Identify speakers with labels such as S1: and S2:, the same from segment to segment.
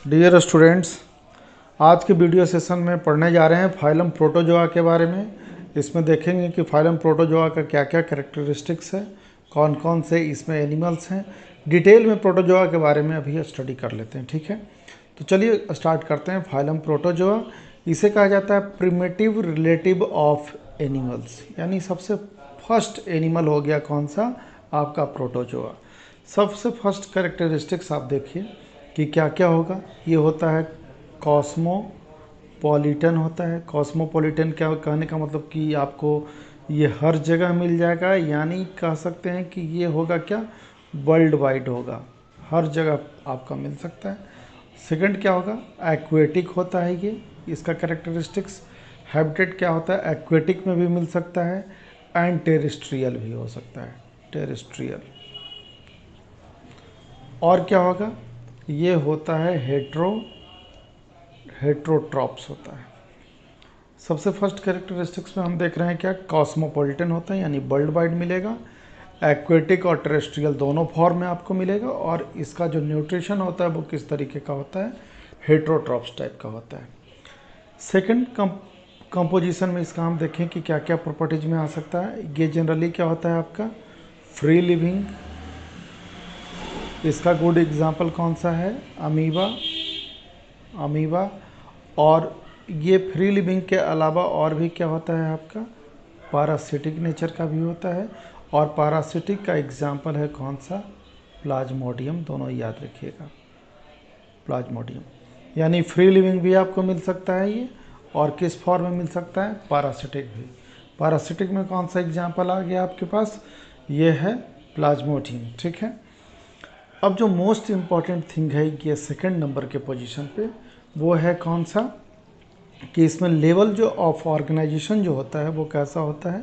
S1: Dear students, आज के video session में पढ़ने जा रहे हैं फाइलम प्रोटोजोआ के बारे में। इसमें देखेंगे कि फाइलम प्रोटोजोआ का क्या क्या कैरेक्टरिस्टिक्स है, कौन कौन से इसमें एनिमल्स हैं। डिटेल में प्रोटोजोआ के बारे में अभी स्टडी कर लेते हैं, ठीक है। तो चलिए स्टार्ट करते हैं। फाइलम प्रोटोजोआ, इसे कहा जाता है प्रिमिटिव रिलेटिव ऑफ एनिमल्स, यानी सबसे फर्स्ट एनिमल हो गया कौन सा, आपका प्रोटोजोआ। सबसे फर्स्ट कैरेक्टरिस्टिक्स आप देखिए कि क्या क्या होगा। ये होता है कॉस्मोपॉलिटन होता है। कॉस्मोपॉलिटन क्या कहने का मतलब कि आपको ये हर जगह मिल जाएगा, यानी कह सकते हैं कि ये होगा क्या, वर्ल्ड वाइड होगा, हर जगह आपका मिल सकता है। सेकंड क्या होगा, एक्वेटिक होता है ये, इसका कैरेक्टरिस्टिक्स। हैबिटेट क्या होता है, एक्वेटिक में भी मिल सकता है एंड टेरेस्ट्रियल भी हो सकता है, टेरेस्ट्रियल। और क्या होगा, ये होता है हेट्रोट्रॉप्स होता है। सबसे फर्स्ट कैरेक्टरिस्टिक्स में हम देख रहे हैं क्या, कॉस्मोपॉलिटन होता है, यानी वर्ल्ड वाइड मिलेगा। एक्वेटिक और टेरेस्ट्रियल दोनों फॉर्म में आपको मिलेगा। और इसका जो न्यूट्रिशन होता है वो किस तरीके का होता है, हेट्रोट्रॉप्स टाइप का होता है। सेकंड कंपोजिशन में इसका हम देखें कि क्या क्या प्रॉपर्टीज में आ सकता है। ये जनरली क्या होता है आपका, फ्री लिविंग। इसका गुड एग्जाम्पल कौन सा है, अमीबा। और ये फ्री लिविंग के अलावा और भी क्या होता है आपका, पैरासिटिक नेचर का भी होता है। और पैरासिटिक का एग्जाम्पल है कौन सा, प्लाज्मोडियम। दोनों याद रखिएगा, प्लाज्मोडियम। यानी फ्री लिविंग भी आपको मिल सकता है ये, और किस फॉर्म में मिल सकता है, पैरासिटिक भी। पैरासिटिक में कौन सा एग्जाम्पल आ गया आपके पास, ये है प्लाज्मोडियम, ठीक है। अब जो मोस्ट इम्पॉर्टेंट थिंग है ये सेकंड नंबर के पोजीशन पे, वो है कौन सा, कि इसमें लेवल जो ऑफ ऑर्गेनाइजेशन जो होता है वो कैसा होता है,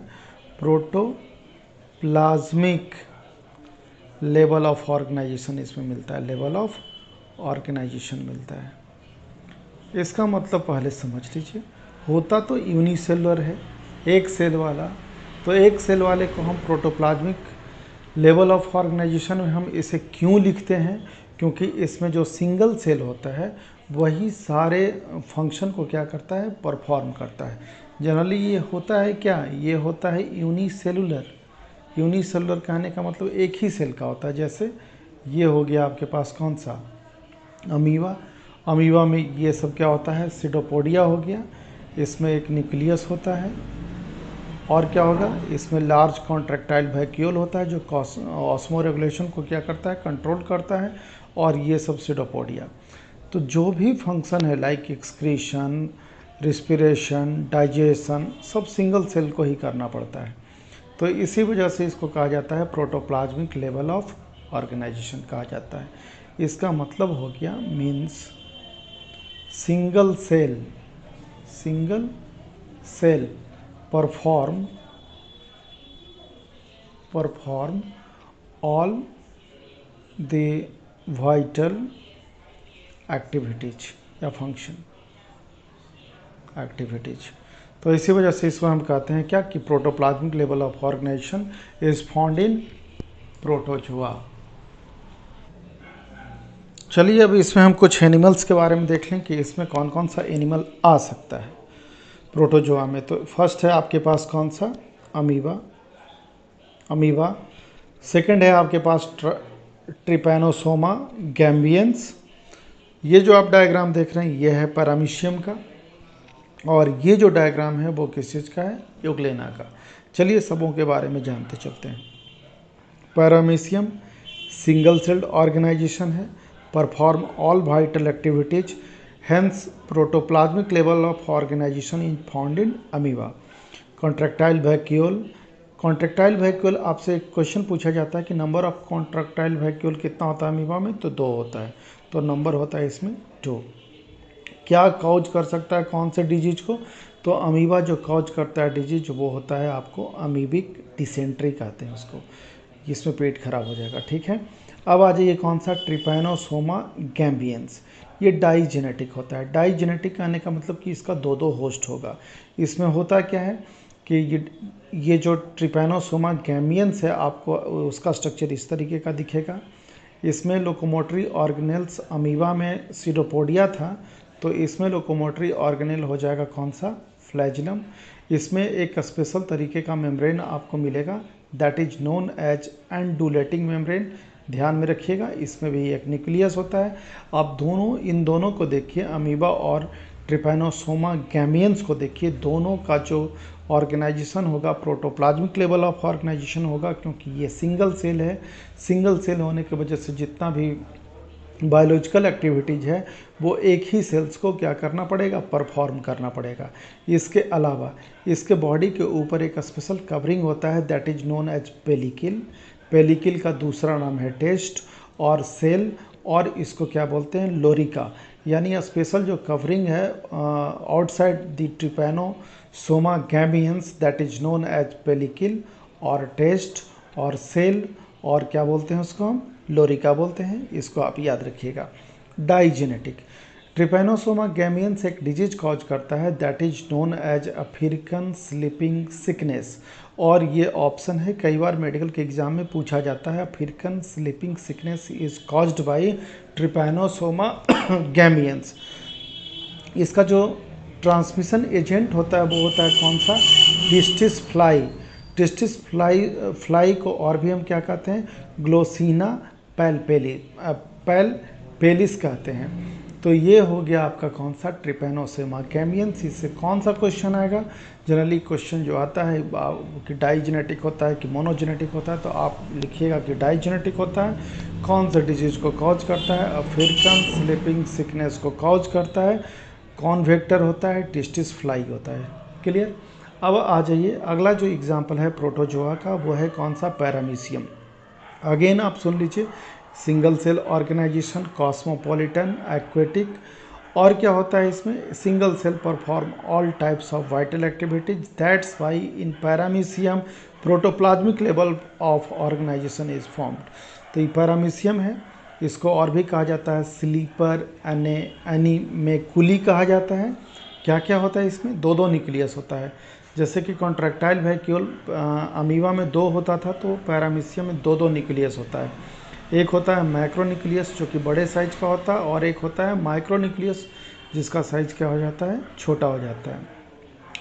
S1: प्रोटोप्लाज्मिक लेवल ऑफ ऑर्गेनाइजेशन इसमें मिलता है, लेवल ऑफ ऑर्गेनाइजेशन मिलता है। इसका मतलब पहले समझ लीजिए, होता तो यूनिसेलुलर है, एक सेल वाला। तो एक सेल वाले को हम प्रोटोप्लाज्मिक लेवल ऑफ ऑर्गेनाइजेशन में हम इसे क्यों लिखते हैं, क्योंकि इसमें जो सिंगल सेल होता है वही सारे फंक्शन को क्या करता है, परफॉर्म करता है। जनरली ये होता है क्या, ये होता है यूनिसेलुलर। यूनिसेलुलर कहने का मतलब एक ही सेल का होता है। जैसे ये हो गया आपके पास कौन सा, अमीबा में ये सब क्या होता है, सिडोपोडिया हो गया। इसमें एक न्यूक्लियस होता है, और क्या होगा, इसमें लार्ज कॉन्ट्रैक्टाइल वैक्यूल होता है जो ऑस्मो रेगुलेशन को क्या करता है, कंट्रोल करता है। और ये सब सिडोपोडिया। तो जो भी फंक्शन है लाइक एक्सक्रीशन, रिस्पिरेशन, डाइजेशन, सब सिंगल सेल को ही करना पड़ता है। तो इसी वजह से इसको कहा जाता है प्रोटोप्लाज्मिक लेवल ऑफ ऑर्गेनाइजेशन कहा जाता है। इसका मतलब हो गया, means single cell perform all the vital activities या फंक्शन एक्टिविटीज। तो इसी वजह से इसको हम कहते हैं क्या, कि protoplasmic level of organisation is found in protozoa. चलिए अब इसमें हम कुछ एनिमल्स के बारे में देख लें कि इसमें कौन कौन सा एनिमल आ सकता है प्रोटोजोआ में। तो फर्स्ट है आपके पास कौन सा, अमीबा। सेकंड है आपके पास ट्रिपैनोसोमा गैम्बियंस। ये जो आप डायग्राम देख रहे हैं ये है पैरामीशियम का, और ये जो डायग्राम है वो किस चीज़ का है, यूग्लेना का। चलिए सबों के बारे में जानते चलते हैं। पैरामीशियम सिंगल सेल्ड ऑर्गेनाइजेशन है, perform all vital activities, hence protoplasmic level of organisation is found in amoeba. Contractile vacuole आपसे एक क्वेश्चन पूछा जाता है कि नंबर ऑफ कॉन्ट्रैक्टाइल वैक्यूल कितना होता है अमीबा में, तो 2 होता है। तो नंबर होता है इसमें 2। क्या कॉज कर सकता है कौन से डिजीज को, तो अमीबा जो कॉज करता है डिजीज वो होता है आपको अमीबिक डिसेंट्री कहते हैं उसको, जिसमें पेट खराब हो जाएगा, ठीक है। अब आ जाइए कौन सा, ट्रिपैनोसोमा गैम्बियंस। ये डाईजेनेटिक होता है। डाईजेनेटिक कहने का मतलब कि इसका 2 होस्ट होगा। इसमें होता क्या है कि ये जो ट्रिपैनोसोमा गैम्बियंस है, आपको उसका स्ट्रक्चर इस तरीके का दिखेगा। इसमें लोकोमोटरी ऑर्गेनेल्स अमीबा में सीडोपोडिया था, तो इसमें लोकोमोटरी ऑर्गेनेल हो जाएगा कौन सा, फ्लैजिलम। इसमें एक स्पेशल तरीके का मेम्ब्रेन आपको मिलेगा, that is known as undulating membrane. ध्यान में रखिएगा, इसमें भी एक न्यूक्लियस होता है। आप इन दोनों को देखिए, अमीबा और ट्रिपैनोसोमा गैमियंस को देखिए, दोनों का जो ऑर्गेनाइजेशन होगा प्रोटोप्लाज्मिक लेवल ऑफ ऑर्गेनाइजेशन होगा, क्योंकि ये सिंगल सेल है। सिंगल सेल होने की वजह से जितना भी बायोलॉजिकल एक्टिविटीज़ है वो एक ही सेल्स को क्या करना पड़ेगा, परफॉर्म करना पड़ेगा। इसके अलावा इसके बॉडी के ऊपर एक स्पेशल कवरिंग होता है, दैट इज नोन एज पेलिकिल। पेलिकिल का दूसरा नाम है टेस्ट और सेल, और इसको क्या बोलते हैं, लोरिका। यानी स्पेशल जो कवरिंग है outside the trypanosoma gambiense, that is known as pellicle और टेस्ट और सेल, और क्या बोलते हैं उसको हम, लोरिका बोलते हैं। इसको आप याद रखिएगा। डाइजेनेटिक, ट्रिपैनोसोमा गैमियंस एक डिजीज कॉज करता है, that is known as African sleeping sickness. और ये ऑप्शन है, कई बार मेडिकल के एग्जाम में पूछा जाता है, African sleeping sickness is caused by trypanosoma gambiense. इसका जो ट्रांसमिशन एजेंट होता है वो होता है कौन सा, डिस्टिस फ्लाई। डिस्टिस फ्लाई को और भी हम क्या कहते हैं, ग्लोसिना पैलपेलिस कहते हैं। तो ये हो गया आपका कौन सा, ट्रिपैनोसोमा गैमियंस। इससे कौन सा क्वेश्चन आएगा, जनरली क्वेश्चन जो आता है कि डाइजेनेटिक होता है कि मोनोजेनेटिक होता है, तो आप लिखिएगा कि डाइजेनेटिक होता है। कौन सा डिजीज को कॉज करता है, अफ्रीकन स्लीपिंग सिकनेस को कॉज करता है। कौन वेक्टर होता है, डिस्टिस फ्लाई होता है। क्लियर। अब आ जाइए, अगला जो एग्जाम्पल है प्रोटोजोआ का, वो है कौन सा, पैरामीशियम। अगेन आप सुन लीजिए, single cell organisation, cosmopolitan, aquatic. और क्या होता है इसमें, single cell perform all types of vital activities, that's why in paramecium protoplasmic level of organisation is formed. तो ये पैरामीशियम है, इसको और भी कहा जाता है स्लीपर एनीमेकुली कहा जाता है। क्या क्या होता है इसमें, दो दो न्यूक्लियस होता है। जैसे कि कॉन्ट्रैक्टाइल वैक्यूल अमीबा में दो होता था, तो पैरामीशियम में दो दो न्यूक्लियस होता है। एक होता है मैक्रो न्यूक्लियस जो कि बड़े साइज का होता है, और एक होता है माइक्रो न्यूक्लियस जिसका साइज क्या हो जाता है, छोटा हो जाता है।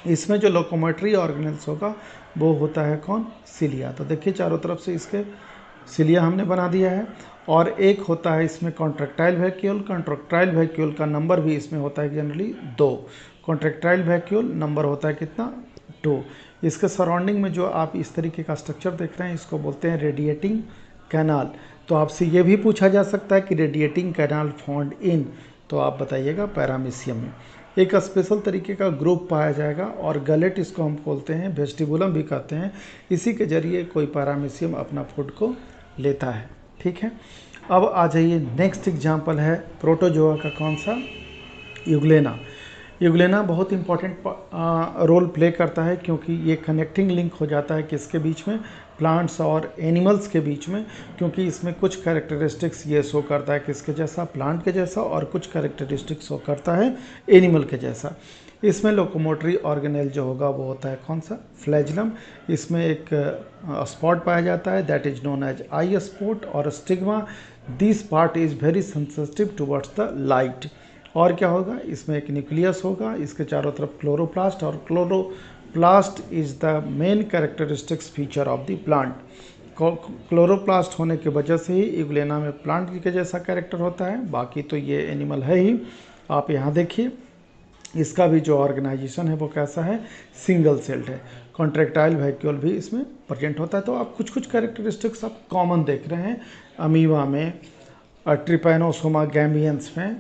S1: इसमें जो लोकोमोटरी ऑर्गेनेल्स होगा वो होता है कौन, सिलिया। तो देखिए चारों तरफ से इसके सिलिया हमने बना दिया है। और एक होता है इसमें कॉन्ट्रैक्टाइल वैक्यूल। कॉन्ट्रैक्टाइल वैक्यूल का नंबर भी इसमें होता है जनरली 2। कॉन्ट्रैक्टाइल वैक्यूल नंबर होता है कितना, 2। इसके सराउंडिंग में जो आप इस तरीके का स्ट्रक्चर देख रहे हैं, इसको बोलते हैं रेडिएटिंग कैनाल। तो आपसे ये भी पूछा जा सकता है कि रेडिएटिंग कैनाल फाउंड इन, तो आप बताइएगा पैरामीशियम में। एक स्पेशल तरीके का ग्रुप पाया जाएगा, और गलेट इसको हम बोलते हैं, वेस्टिबुलम भी कहते हैं। इसी के जरिए कोई पैरामीशियम अपना फूड को लेता है। ठीक है। अब आ जाइए, नेक्स्ट एग्जाम्पल है प्रोटोजोआ का कौन सा, यूग्लेना। यूग्लेना बहुत इंपॉर्टेंट रोल प्ले करता है, क्योंकि ये कनेक्टिंग लिंक हो जाता है किसके बीच में, प्लांट्स और एनिमल्स के बीच में। क्योंकि इसमें कुछ कैरेक्टरिस्टिक्स ये शो करता है किसके जैसा, प्लांट के जैसा, और कुछ कैरेक्टरिस्टिक्स शो करता है एनिमल के जैसा। इसमें लोकोमोटरी ऑर्गेनेल जो होगा वो होता है कौन सा, फ्लैजिलम। इसमें एक स्पॉट पाया जाता है, that is known as eye spot और stigma. This part is very sensitive towards the light. और क्या होगा, इसमें एक न्यूक्लियस होगा, इसके चारों तरफ क्लोरोप्लास्ट, और chloroplast is the main characteristics feature of the plant. Chloroplast होने की वजह से ही यूग्लेना में प्लांट के जैसा कैरेक्टर होता है, बाकी तो ये एनिमल है ही। आप यहाँ देखिए, इसका भी जो ऑर्गेनाइजेशन है वो कैसा है, सिंगल सेल्ड है। कॉन्ट्रैक्टाइल वैक्यूल भी इसमें प्रेजेंट होता है। तो आप कुछ कुछ कैरेक्टरिस्टिक्स आप कॉमन देख रहे हैं, अमीबा में, ट्रिपैनोसोमा गैमियंस में,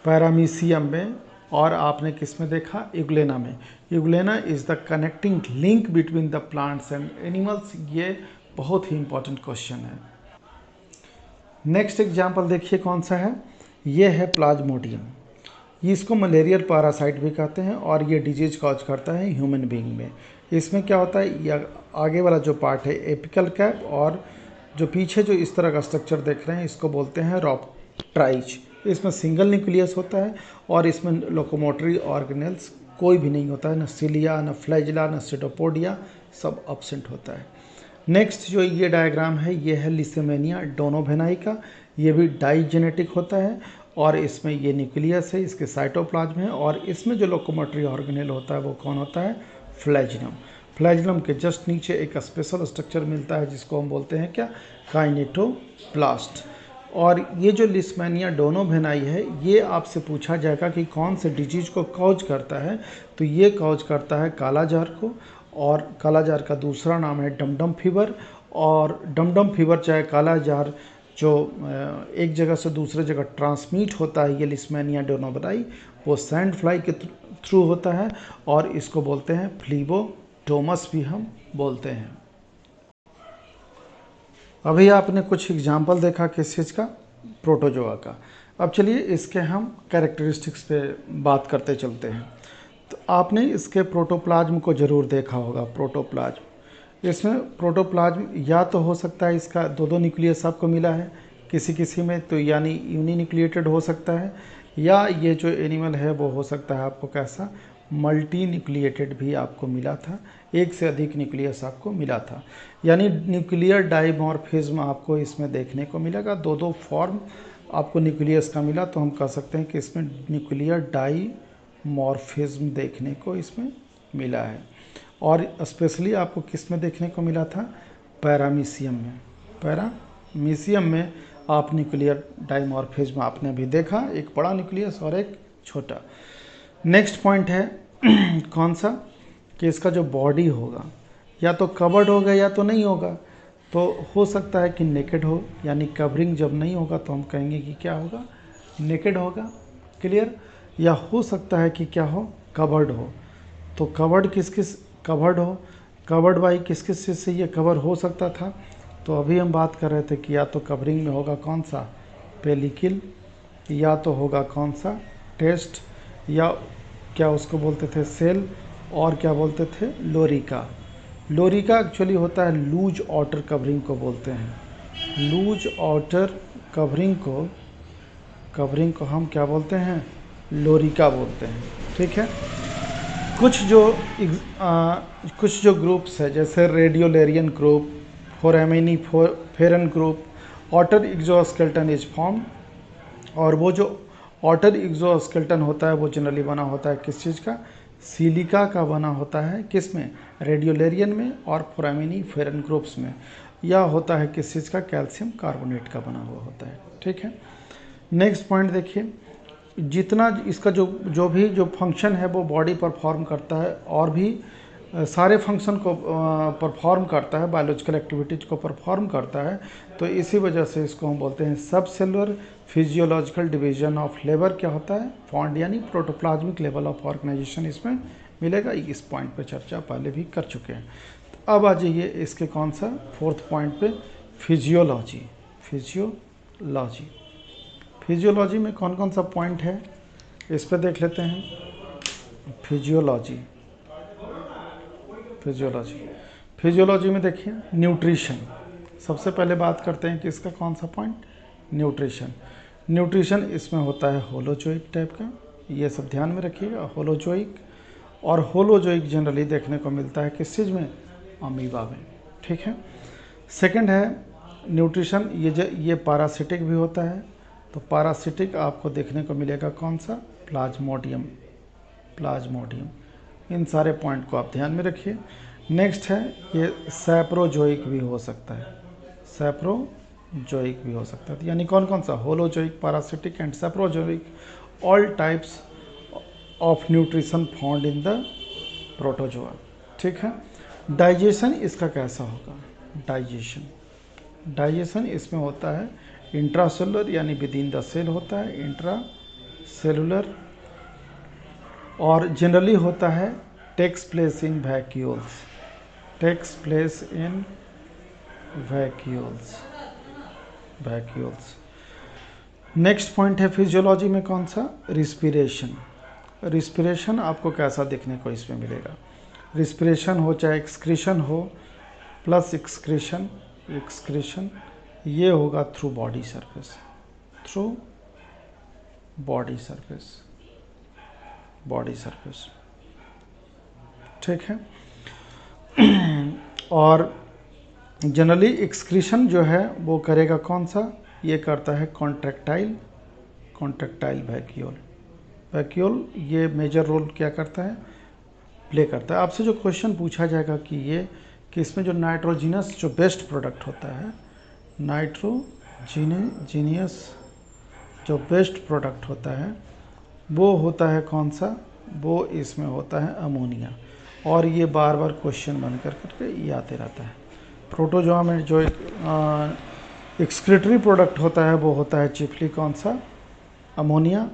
S1: पैरामीशियम में, और आपने किस में देखा, यूग्लेना में। Euglena is the connecting link between the plants and animals. ये बहुत ही इंपॉर्टेंट क्वेश्चन है। नेक्स्ट एग्जाम्पल देखिए कौन सा है, ये है प्लाज्मोडियम। इसको मलेरियल पैरासाइट भी कहते हैं, और ये डिजीज कॉज करता है ह्यूमन बीइंग में। इसमें क्या होता है, ये आगे वाला जो पार्ट है एपिकल कैप, और जो पीछे जो इस तरह का स्ट्रक्चर देख रहे हैं इसको बोलते हैं रॉप्ट्राइज। इसमें सिंगल न्यूक्लियस होता है, और इसमें लोकोमोटरी ऑर्गेनेल्स कोई भी नहीं होता है, न सिलिया, न फ्लैजिला, न सीडोपोडिया, सब एब्सेंट होता है। नेक्स्ट जो ये डायग्राम है, ये है लिसेमेनिया डोनोवेनाई का। ये भी डाइजेनेटिक होता है और इसमें ये न्यूक्लियस है, इसके साइटोप्लाज्म है और इसमें जो लोकोमोटरी ऑर्गेनेल होता है वो कौन होता है? फ्लैजिलम। फ्लैजिलम के जस्ट नीचे एक स्पेशल स्ट्रक्चर मिलता है जिसको हम बोलते हैं क्या? काइनेटोप्लास्ट। और ये जो लिस्मेनिया डोनोवेनाई है ये आपसे पूछा जाएगा कि कौन से डिजीज को कॉज करता है, तो ये कॉज करता है कालाजार को, और कालाजार का दूसरा नाम है डमडम फीवर। और डमडम फीवर चाहे कालाजार जो एक जगह से दूसरे जगह ट्रांसमिट होता है, ये लिस्मेनिया डोनोवेनाई, वो सैंड फ्लाई के थ्रू होता है और इसको बोलते हैं फ्लीबोटोमस भी हम बोलते हैं। अभी आपने कुछ एग्जाम्पल देखा किस चीज़ का? प्रोटोजोआ का। अब चलिए इसके हम कैरेक्टरिस्टिक्स पे बात करते चलते हैं। तो आपने इसके प्रोटोप्लाज्म को ज़रूर देखा होगा। प्रोटोप्लाज्म, इसमें प्रोटोप्लाज्म या तो हो सकता है इसका दो दो न्यूक्लियस आपको मिला है किसी किसी में, तो यानी यूनिन्यूक्लिएटेड हो सकता है, या ये जो एनिमल है वो हो सकता है आपको कैसा? मल्टी न्यूक्लिएटेड भी आपको मिला था, एक से अधिक न्यूक्लियस आपको मिला था, यानी न्यूक्लियर डाइमॉर्फिज्म आपको इसमें देखने को मिलेगा। दो दो फॉर्म आपको न्यूक्लियस का मिला, तो हम कह सकते हैं कि इसमें न्यूक्लियर डाइमॉर्फिज्म देखने को इसमें मिला है। और स्पेशली आपको किस में देखने को मिला था? पैरामीशियम में। पैरामीशियम में आप न्यूक्लियर डाइमॉर्फिज्म आपने भी देखा, एक बड़ा न्यूक्लियस और एक छोटा। नेक्स्ट पॉइंट है कौन सा? कि इसका जो बॉडी होगा या तो कवर्ड होगा या तो नहीं होगा। तो हो सकता है कि नेकेड हो, यानी कवरिंग जब नहीं होगा तो हम कहेंगे कि क्या होगा? नेकेड होगा। क्लियर? या हो सकता है कि क्या हो? कवर्ड हो। तो कवर्ड किस किस कवर्ड हो? कवर्ड बाई किस किस चीज़ से ये कवर हो सकता था? तो अभी हम बात कर रहे थे कि या तो कवरिंग में होगा कौन सा? पेलिकिल, या तो होगा कौन सा? टेस्ट, या क्या उसको बोलते थे? सेल, और क्या बोलते थे? लोरिका। लोरिका एक्चुअली होता है लूज आउटर कवरिंग को बोलते हैं। लूज आउटर कवरिंग को हम क्या बोलते हैं? लोरिका बोलते हैं। ठीक है। कुछ जो ग्रुप्स है जैसे radiolarian group, foraminiferan group, outer exoskeleton is form. और वो जो आउटर एक्सोस्केलेटन होता है वो जनरली बना होता है किस चीज़ का? सिलिका का बना होता है। किस में? रेडियोलेरियन में और फोरामिनीफेरन ग्रुप्स में। या होता है किस चीज़ का? कैल्शियम कार्बोनेट का बना हुआ होता है। ठीक है। नेक्स्ट पॉइंट देखिए, जितना इसका जो भी फंक्शन है वो बॉडी परफॉर्म करता है, और भी सारे फंक्शन को परफॉर्म करता है, बायोलॉजिकल एक्टिविटीज़ को परफॉर्म करता है। तो इसी वजह से इसको हम बोलते हैं सब cellular physiological division of labour क्या होता है? फॉन्ड, यानी प्रोटोप्लाज्मिक लेवल ऑफ ऑर्गेनाइजेशन इसमें मिलेगा। इस पॉइंट पे चर्चा पहले भी कर चुके हैं। तो अब आ जाइए इसके कौन सा? फोर्थ पॉइंट पे, फिजियोलॉजी। फिजियोलॉजी में कौन कौन सा पॉइंट है इस पे देख लेते हैं। फिजियोलॉजी में देखिए न्यूट्रिशन। सबसे पहले बात करते हैं कि इसका कौन सा पॉइंट? न्यूट्रिशन इसमें होता है होलोजोइक टाइप का, ये सब ध्यान में रखिएगा। होलोजोइक, और होलोजोइक जनरली देखने को मिलता है किस चीज़ में? अमीबा में। ठीक है। सेकंड है न्यूट्रिशन, ये पैरासिटिक भी होता है। तो पैरासिटिक आपको देखने को मिलेगा कौन सा? प्लाज्मोडियम। इन सारे पॉइंट को आप ध्यान में रखिए। नेक्स्ट है ये सैप्रोजोइक भी हो सकता है। तो यानी कौन कौन सा? Holozoic, parasitic and saprozoic, all types of nutrition found in the protozoa. ठीक है। डाइजेशन इसका कैसा होगा? डाइजेशन इसमें होता है इंट्रासेलुलर, यानी विद इन द सेल होता है इंट्रासेलुलर, और जनरली होता है takes place in vacuoles. Next point है फिजियोलॉजी में कौन सा? रिस्पिरेशन आपको कैसा देखने को इसमें मिलेगा? रिस्पिरेशन हो चाहे एक्सक्रीशन हो, प्लस एक्सक्रीशन, ये होगा थ्रू बॉडी सरफेस। ठीक है। और जनरली एक्सक्रीशन जो है वो करेगा कौन सा? ये करता है कॉन्ट्रैक्टाइल वैक्यूल। वैक्यूल ये मेजर रोल क्या करता है, प्ले करता है। आपसे जो क्वेश्चन पूछा जाएगा कि इसमें जो नाइट्रोजीनस जो बेस्ट प्रोडक्ट होता है, नाइट्रोजीनियस जो बेस्ट प्रोडक्ट होता है वो होता है कौन सा, वो इसमें होता है अमोनिया। और ये बार बार क्वेश्चन बन करके ये आते रहता है। प्रोटोजोआ में जो एक्सक्रीटरी प्रोडक्ट होता है वो होता है चिफली कौन सा, अमोनिया।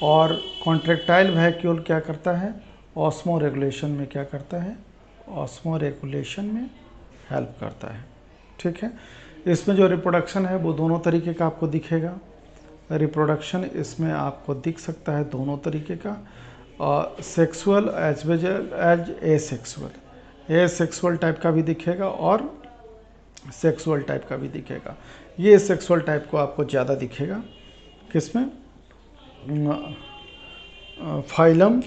S1: और कॉन्ट्रैक्टाइल वैक्यूल क्या करता है, ऑस्मो रेगुलेशन में क्या करता है, ऑस्मो रेगुलेशन में हेल्प करता है। ठीक है, इसमें जो रिप्रोडक्शन है वो दोनों तरीके का आपको दिखेगा। रिप्रोडक्शन इसमें आपको दिख सकता है दोनों तरीके का, sexual as well as asexual type का भी दिखेगा और सेक्सुअल टाइप का भी दिखेगा। ये सेक्सुअल टाइप को आपको ज़्यादा दिखेगा किसमें, फाइलम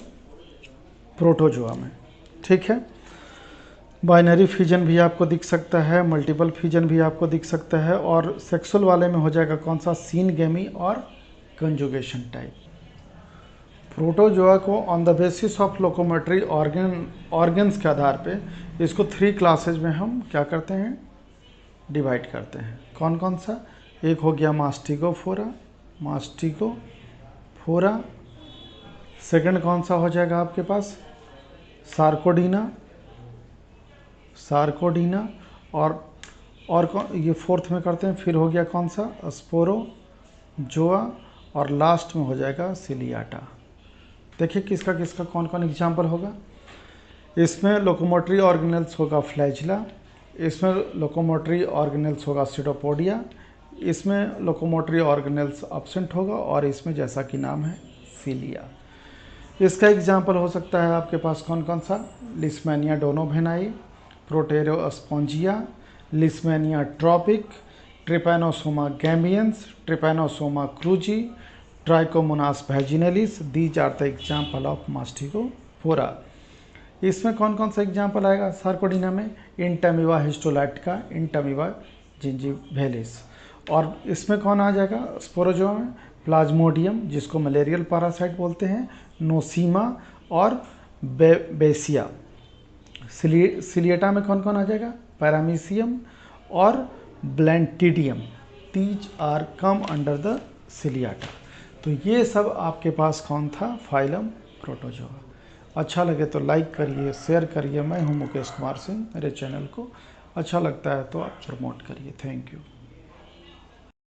S1: प्रोटोजोआ में। ठीक है, बाइनरी फिजन भी आपको दिख सकता है, मल्टीपल फिजन भी आपको दिख सकता है। और सेक्सुअल वाले में हो जाएगा कौन सा, सीनगेमी और कंजुगेशन टाइप। प्रोटोजोआ को on the basis of locomotory organs के आधार पे इसको 3 क्लासेज में हम क्या करते हैं, डिवाइड करते हैं। कौन कौन सा, एक हो गया मास्टिगोफोरा, सेकंड कौन सा हो जाएगा आपके पास, सार्कोडीना और कौन, ये फोर्थ में करते हैं। फिर हो गया कौन सा, स्पोरोजोआ, और लास्ट में हो जाएगा सिलियाटा। देखिए किसका किसका कौन कौन एग्जाम्पल होगा। इसमें लोकोमोटरी ऑर्गेनेल्स होगा फ्लैजिला, इसमें लोकोमोटरी ऑर्गेनेल्स होगा सीडोपोडिया, इसमें लोकोमोटरी ऑर्गेनेल्स एब्सेंट होगा, और इसमें जैसा कि नाम है सिलिया। इसका एग्जाम्पल हो सकता है आपके पास कौन कौन सा, leishmania donovani, proterospongia, leishmania tropica, trypanosoma gambiense, trypanosoma cruzi, trichomonas vaginalis. These are the example of mastigophora. इसमें कौन कौन सा एग्जाम्पल आएगा, सार्कोडीना में इंटामीवा हिस्टोलैटिका, इंटामीवा जिंजिवेलिस। और इसमें कौन आ जाएगा, स्पोरोजोआ में प्लाज्मोडियम जिसको मलेरियल पैरासाइट बोलते हैं, नोसीमा और बेसिया। सिलिएटा में कौन कौन आ जाएगा, पैरामीसियम और balantidium. These are come under the ciliata. तो ये सब आपके पास कौन था, फाइलम प्रोटोजोआ। अच्छा लगे तो लाइक करिए, शेयर करिए। मैं हूं मुकेश कुमार सिंह, मेरे चैनल को अच्छा लगता है तो आप प्रमोट करिए। Thank you.